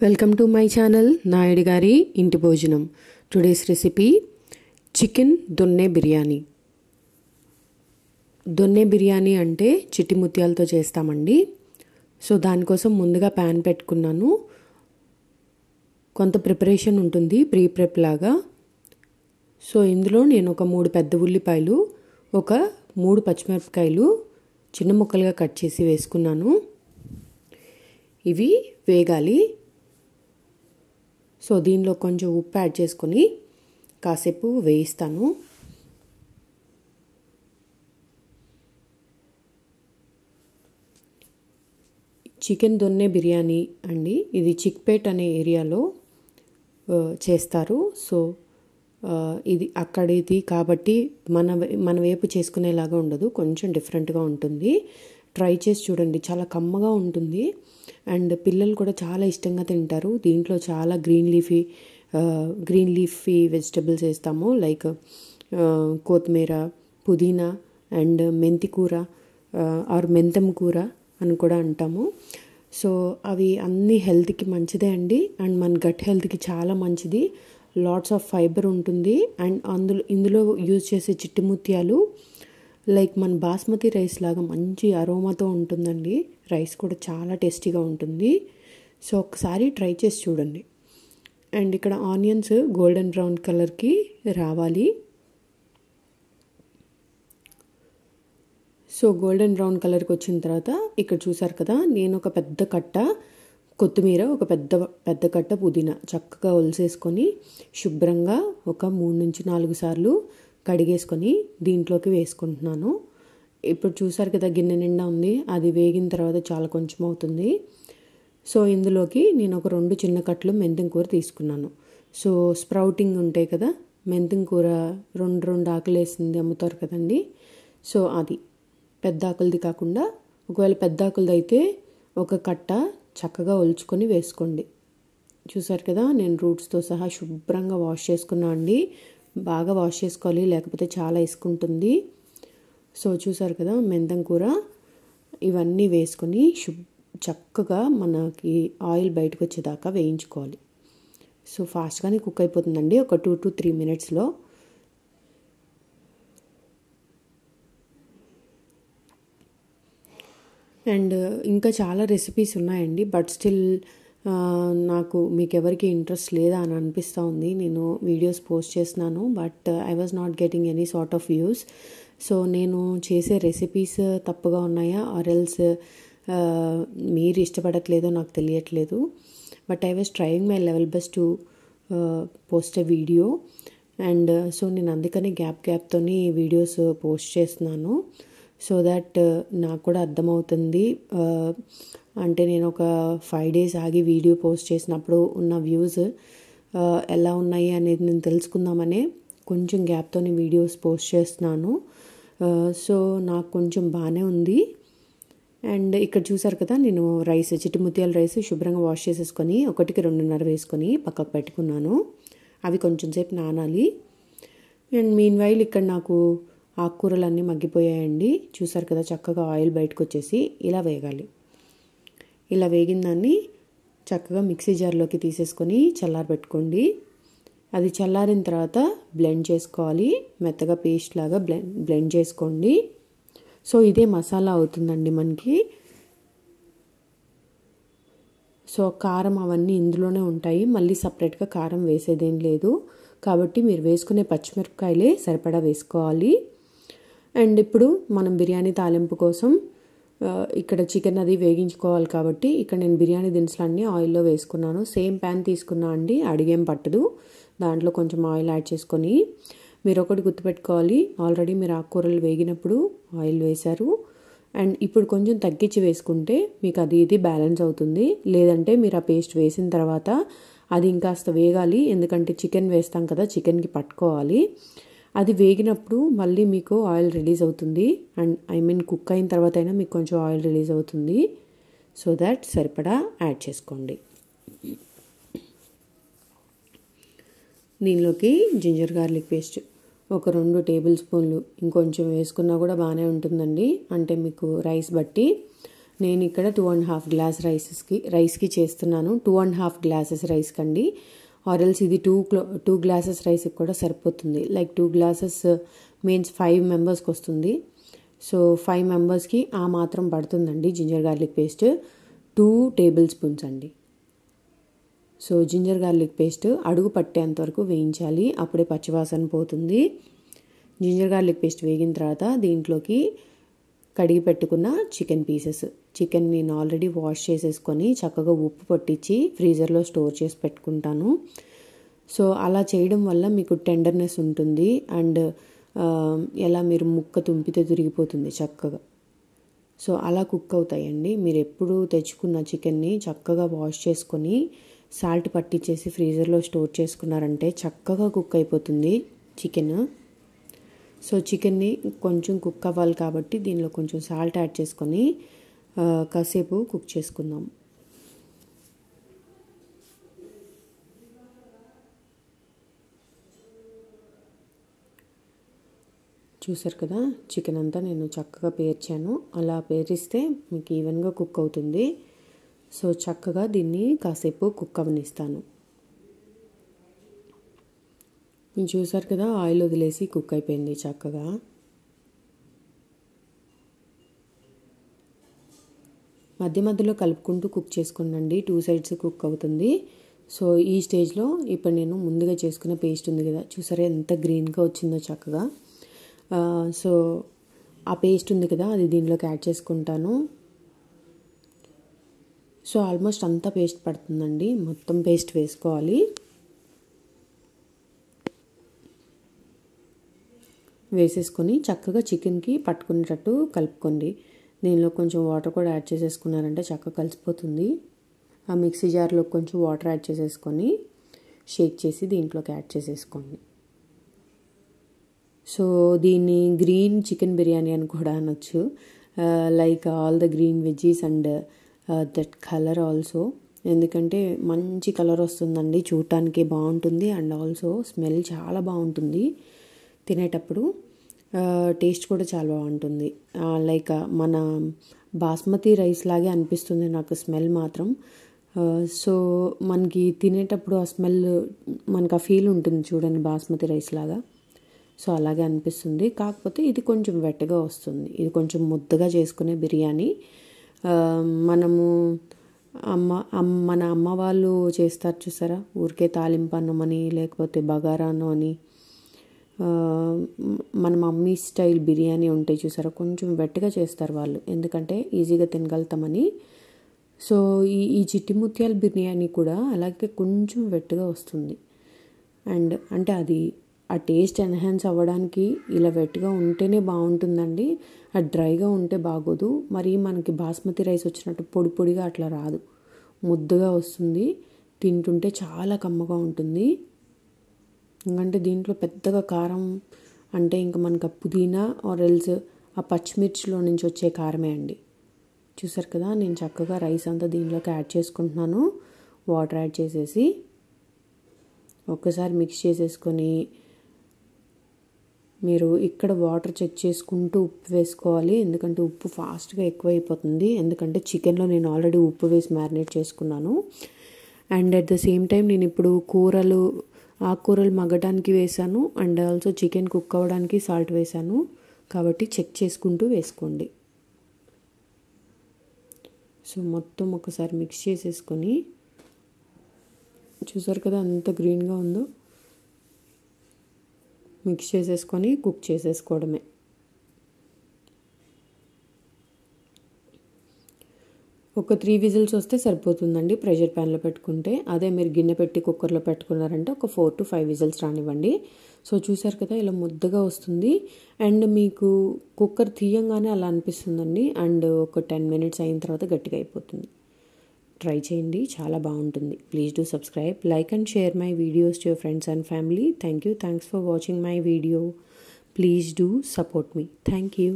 Welcome to my channel Naidu గారి ఇంటి భోజనం. టుడేస్ రెసిపీ చికెన్ దొన్నె బిర్యానీ. దొన్నె బిర్యానీ అంటే చిట్టి ముత్యాలతో చేస్తామండి. సో దానికోసం ముందుగా ప్యాన్ పెట్టుకున్నాను. కొంత ప్రిపరేషన్ ఉంటుంది, ప్రీ ప్రెప్ లాగా. సో ఇందులో నేను ఒక 3 పెద్ద ఉల్లిపాయలు, ఒక 3 పచ్చిమిరపకాయలు చిన్న ముక్కలుగా కట్ చేసి వేసుకున్నాను. ఇవి వేగాలి. సో దీనిలో కొంచెం ఉప్పు యాడ్ చేసుకొని కాసేపు వేయిస్తాను. చికెన్ దొన్నె బిర్యానీ అండి. ఇది చిక్పేట్ అనే ఏరియాలో చేస్తారు. సో ఇది అక్కడిది కాబట్టి మన వైపు చేసుకునేలాగా ఉండదు, కొంచెం డిఫరెంట్గా ఉంటుంది. ట్రై చేసి చూడండి, చాలా కమ్మగా ఉంటుంది అండ్ పిల్లలు కూడా చాలా ఇష్టంగా తింటారు. దీంట్లో చాలా గ్రీన్ లీఫీ వెజిటబుల్స్ వేస్తాము, లైక్ కొత్తిమీర, పుదీనా అండ్ మెంతి కూర ఆర్ మెంతం కూర అని కూడా అంటాము. సో అవి అన్ని హెల్త్కి మంచిదే అండి అండ్ మన గట్ హెల్త్కి చాలా మంచిది. లాట్స్ ఆఫ్ ఫైబర్ ఉంటుంది అండ్ ఇందులో యూజ్ చేసే చిట్టి ముత్యాలు లైక్ మన బాస్మతి రైస్ లాగా మంచి అరోమాతో ఉంటుందండి. రైస్ కూడా చాలా టేస్టీగా ఉంటుంది. సో ఒకసారి ట్రై చేసి చూడండి. అండ్ ఇక్కడ ఆనియన్స్ గోల్డెన్ బ్రౌన్ కలర్కి రావాలి. సో గోల్డెన్ బ్రౌన్ కలర్కి వచ్చిన తర్వాత ఇక్కడ చూసారు కదా, నేను ఒక పెద్ద కట్ట కొత్తిమీర, ఒక పెద్ద కట్ట పుదీనా చక్కగా ఒలిసేసుకొని శుభ్రంగా ఒక 3 నుంచి 4 సార్లు కడిగేసుకొని దీంట్లోకి వేసుకుంటున్నాను. ఇప్పుడు చూసారు కదా, గిన్నె నిండా ఉంది. అది వేగిన తర్వాత చాలా కొంచెం అవుతుంది. సో ఇందులోకి నేను ఒక 2 చిన్న కట్టలు మెంతం కూర తీసుకున్నాను. సో స్ప్రౌటింగ్ ఉంటాయి కదా, మెంతం కూర 2 ఆకులు వేసింది అమ్ముతారు కదండి. సో అది పెద్ద ఆకులది కాకుండా, ఒకవేళ పెద్ద ఆకులది అయితే ఒక కట్ట చక్కగా ఒలుచుకొని వేసుకోండి. చూసారు కదా, నేను రూట్స్తో సహా శుభ్రంగా వాష్ చేసుకున్నా అండి. బాగా వాష్ చేసుకోవాలి, లేకపోతే చాలా వేసుకుంటుంది. సో చూసారు కదా, మెంతం కూర ఇవన్నీ వేసుకొని చక్కగా మనకి ఆయిల్ బయటకు వచ్చేదాకా వేయించుకోవాలి. సో ఫాస్ట్గానే కుక్ అయిపోతుందండి, ఒక 2 to 3 మినిట్స్లో. అండ్ ఇంకా చాలా రెసిపీస్ ఉన్నాయండి, బట్ స్టిల్ నాకు మీకు ఎవరికి ఇంట్రెస్ట్ లేదా అని అనిపిస్తూ ఉంది. నేను వీడియోస్ పోస్ట్ చేస్తున్నాను, but I was not getting any sort of views. So నేను చేసే రెసిపీస్ తప్పుగా ఉన్నాయా ఆర్ ఎల్స్ మీరు ఇష్టపడట్లేదో నాకు తెలియట్లేదు. But I was trying my level best to post a video. And so నేను అందుకని గ్యాప్తోని వీడియోస్ పోస్ట్ చేస్తున్నాను. సో దట్ నాకు కూడా అర్థమవుతుంది. అంటే నేను ఒక 5 days ఆగి వీడియో పోస్ట్ చేసినప్పుడు ఉన్న వ్యూస్ ఎలా ఉన్నాయి అనేది నేను తెలుసుకుందామనే కొంచెం గ్యాప్తో వీడియోస్ పోస్ట్ చేస్తున్నాను. సో నాకు కొంచెం బాగానే ఉంది. అండ్ ఇక్కడ చూసారు కదా, నేను చిట్టి ముత్యాల రైస్ శుభ్రంగా వాష్ చేసేసుకొని 1కి 2.5 వేసుకొని పక్కకు పెట్టుకున్నాను. అవి కొంచెం సేపు నానాలి. అండ్ మీన్ వైల్ ఇక్కడ నాకు ఆకుకూరలన్నీ మగ్గిపోయాయండి. చూసారు కదా, చక్కగా ఆయిల్ బయటకు వచ్చేసి ఇలా వేగాలి. ఇలా వేగిన దాన్ని చక్కగా మిక్సీ జార్లోకి తీసేసుకొని చల్లారబెట్టుకోండి. అది చల్లారిన తర్వాత బ్లెండ్ చేసుకోవాలి, మెత్తగా పేస్ట్ లాగా బ్లెండ్ చేసుకోండి. సో ఇదే మసాలా అవుతుందండి మనకి. సో కారం అవన్నీ ఇందులోనే ఉంటాయి, మళ్ళీ సపరేట్గా కారం వేసేదేం లేదు. కాబట్టి మీరు వేసుకునే పచ్చిమిరపకాయలే సరిపడా వేసుకోవాలి. అండ్ ఇప్పుడు మనం బిర్యానీ తాలింపు కోసం ఇక్కడ చికెన్ అది వేగించుకోవాలి కాబట్టి ఇక్కడ నేను బిర్యానీ దినుసులన్నీ ఆయిల్లో వేసుకున్నాను. సేమ్ ప్యాన్ తీసుకున్నా అండి, అడిగేం పట్టదు. దాంట్లో కొంచెం ఆయిల్ యాడ్ చేసుకొని మీరు ఒకటి గుర్తుపెట్టుకోవాలి, ఆల్రెడీ మీరు ఆకుకూరలు వేగినప్పుడు ఆయిల్ వేశారు. అండ్ ఇప్పుడు కొంచెం తగ్గించి వేసుకుంటే మీకు ఇది బ్యాలెన్స్ అవుతుంది. లేదంటే మీరు ఆ పేస్ట్ వేసిన తర్వాత అది ఇంకాస్త వేగాలి, ఎందుకంటే చికెన్ వేస్తాం కదా, చికెన్కి పట్టుకోవాలి. అది వేగినప్పుడు మళ్ళీ మీకు ఆయిల్ రిలీజ్ అవుతుంది. అండ్ కుక్ అయిన తర్వాత అయినా మీకు కొంచెం ఆయిల్ రిలీజ్ అవుతుంది. సో దట్ సరిపడా యాడ్ చేసుకోండి. దీనిలోకి జింజర్ గార్లిక్ పేస్ట్ ఒక 2 టేబుల్ స్పూన్లు ఇంకొంచెం వేసుకున్నా కూడా బాగానే ఉంటుందండి, అంటే మీకు రైస్ బట్టి. నేను ఇక్కడ 2.5 గ్లాస్ రైస్కి చేస్తున్నాను. 2.5 గ్లాసెస్ రైస్ కండి, ఆర్ఎల్స్ ఇది 2 గ్లాసెస్ రైస్కి కూడా సరిపోతుంది. లైక్ 2 గ్లాసెస్ మీన్స్ 5 మెంబర్స్కి వస్తుంది. సో 5 మెంబర్స్కి ఆ మాత్రం పడుతుందండి ginger garlic paste. 2 tablespoons అండి. సో జింజర్ గార్లిక్ పేస్ట్ అడుగు పట్టేంత వరకు వేయించాలి, అప్పుడే పచ్చివాసన పోతుంది. జింజర్ గార్లిక్ పేస్ట్ వేగిన తర్వాత దీంట్లోకి కడిగి పెట్టుకున్న చికెన్ నేను ఆల్రెడీ వాష్ చేసేసుకొని చక్కగా ఉప్పు పట్టించి ఫ్రీజర్లో స్టోర్ చేసి పెట్టుకుంటాను. సో అలా చేయడం వల్ల మీకు టెండర్నెస్ ఉంటుంది అండ్ ఎలా మీరు ముక్క తుంపితే తిరిగిపోతుంది చక్కగా. సో అలా కుక్ అవుతాయండి. మీరు ఎప్పుడు తెచ్చుకున్న చికెన్ని చక్కగా వాష్ చేసుకొని సాల్ట్ పట్టించేసి ఫ్రీజర్లో స్టోర్ చేసుకున్నారంటే చక్కగా కుక్ అయిపోతుంది చికెన్. సో చికెన్ని కొంచెం కుక్ అవ్వాలి కాబట్టి దీనిలో కొంచెం సాల్ట్ యాడ్ చేసుకొని కాసేపు కుక్ చేసుకుందాం. చూసారు కదా, చికెన్ అంతా నేను చక్కగా పేర్చాను. అలా పేరిస్తే మీకు ఈవెన్గా కుక్ అవుతుంది. సో చక్కగా దీన్ని కాసేపు కుక్ అవనిస్తాను. మీరు చూసారు కదా, ఆయిల్ వదిలేసి కుక్ అయిపోయింది చక్కగా. మధ్య మధ్యలో కలుపుకుంటూ కుక్ చేసుకోండి, 2 సైడ్స్ కుక్ అవుతుంది. సో ఈ స్టేజ్లో ఇప్పుడు నేను ముందుగా చేసుకున్న పేస్ట్ ఉంది కదా, చూసారా ఎంత గ్రీన్గా వచ్చిందో చక్కగా. సో ఆ పేస్ట్ ఉంది కదా, అది దీనిలోకి యాడ్ చేసుకుంటాను. సో ఆల్మోస్ట్ అంతా పేస్ట్ పడుతుందండి, మొత్తం పేస్ట్ వేసుకోవాలి. వేసేసుకొని చక్కగా చికెన్కి పట్టుకునేటట్టు కలుపుకోండి. దీనిలో కొంచెం వాటర్ కూడా యాడ్ చేసేసుకున్నారంటే చక్కగా కలిసిపోతుంది. ఆ మిక్సీ జార్లో కొంచెం వాటర్ యాడ్ చేసేసుకొని షేక్ చేసి దీంట్లోకి యాడ్ చేసేసుకోండి. సో దీన్ని గ్రీన్ చికెన్ బిర్యానీ అని కూడా అనొచ్చు. Like all the green veggies and that colour also, ఎందుకంటే మంచి కలర్ వస్తుందండి, చూడటానికి బాగుంటుంది అండ్ ఆల్సో స్మెల్ చాలా బాగుంటుంది. తినేటప్పుడు టేస్ట్ కూడా చాలా బాగుంటుంది. లైక్ మన బాస్మతి రైస్ లాగే అనిపిస్తుంది నాకు స్మెల్ మాత్రం. సో మనకి తినేటప్పుడు ఆ స్మెల్ మనకు ఆ ఫీల్ ఉంటుంది చూడండి, బాస్మతి రైస్ లాగా. సో అలాగే అనిపిస్తుంది, కాకపోతే ఇది కొంచెం వెట్టగా వస్తుంది. ఇది కొంచెం ముద్దగా చేసుకునే బిర్యానీ. మనము మన అమ్మ వాళ్ళు చేస్తారు చూసారా, ఊరికే తాలింపు అన్నం అని లేకపోతే బగారా అన్నం అని, మన మమ్మీ స్టైల్ బిర్యానీ ఉంటాయి చూసారా, కొంచెం వెట్టగా చేస్తారు వాళ్ళు, ఎందుకంటే ఈజీగా తినగలుగుతామని. సో ఈ చిట్టి ముత్యాల బిర్యానీ కూడా అలాగే కొంచెం వెట్టగా వస్తుంది. అండ్ అంటే అది ఆ టేస్ట్ ఎన్హాన్స్ అవ్వడానికి ఇలా వెట్గా ఉంటేనే బాగుంటుందండి, అది డ్రైగా ఉంటే బాగోదు. మరి మనకి బాస్మతి రైస్ వచ్చినట్టు పొడి పొడిగా అట్లా రాదు, ముద్దగా వస్తుంది. తింటుంటే చాలా కమ్మగా ఉంటుంది. ఎందుకంటే దీంట్లో పెద్దగా కారం అంటే ఇంకా మనకు పుదీనా ఆర్ ఎల్స్ ఆ పచ్చిమిర్చిలో నుంచి వచ్చే కారమే అండి. చూసారు కదా, నేను చక్కగా రైస్ అంతా దీంట్లోకి యాడ్ చేసుకుంటున్నాను. వాటర్ యాడ్ చేసేసి ఒక్కసారి మిక్స్ చేసేసుకొని మీరు ఇక్కడ వాటర్ చెక్ చేసుకుంటూ ఉప్పు వేసుకోవాలి, ఎందుకంటే ఉప్పు ఫాస్ట్గా ఎక్కువైపోతుంది. ఎందుకంటే చికెన్లో నేను ఆల్రెడీ ఉప్పు వేసి మ్యారినేట్ చేసుకున్నాను. And at the same time నేను ఇప్పుడు ఆకుకూరలు మగ్గడానికి వేసాను అండ్ ఆల్సో చికెన్ కుక్ అవ్వడానికి సాల్ట్ వేసాను, కాబట్టి చెక్ చేసుకుంటూ వేసుకోండి. సో మొత్తం ఒకసారి మిక్స్ చేసేసుకొని, చూసారు కదా ఎంత గ్రీన్గా ఉందో, మిక్స్ చేసేసుకొని కుక్ చేసేసుకోవడమే. ఒక 3 విజిల్స్ వస్తే సరిపోతుందండి ప్రెషర్ ప్యాన్లో పెట్టుకుంటే. అదే మీరు గిన్నె పెట్టి కుక్కర్లో పెట్టుకున్నారంటే ఒక 4 to 5 విజిల్స్ రానివ్వండి. సో చూసారు కదా ఇలా ముద్దగా వస్తుంది అండ్ మీకు కుక్కర్ తీయంగానే అలా అనిపిస్తుందండి. అండ్ ఒక 10 minutes అయిన తర్వాత గట్టిగా అయిపోతుంది. ట్రై చేయండి, చాలా బాగుంటుంది. Please do subscribe, like and share my videos to your friends and family. Thank you. Thanks for watching my video. Please do support me. Thank you.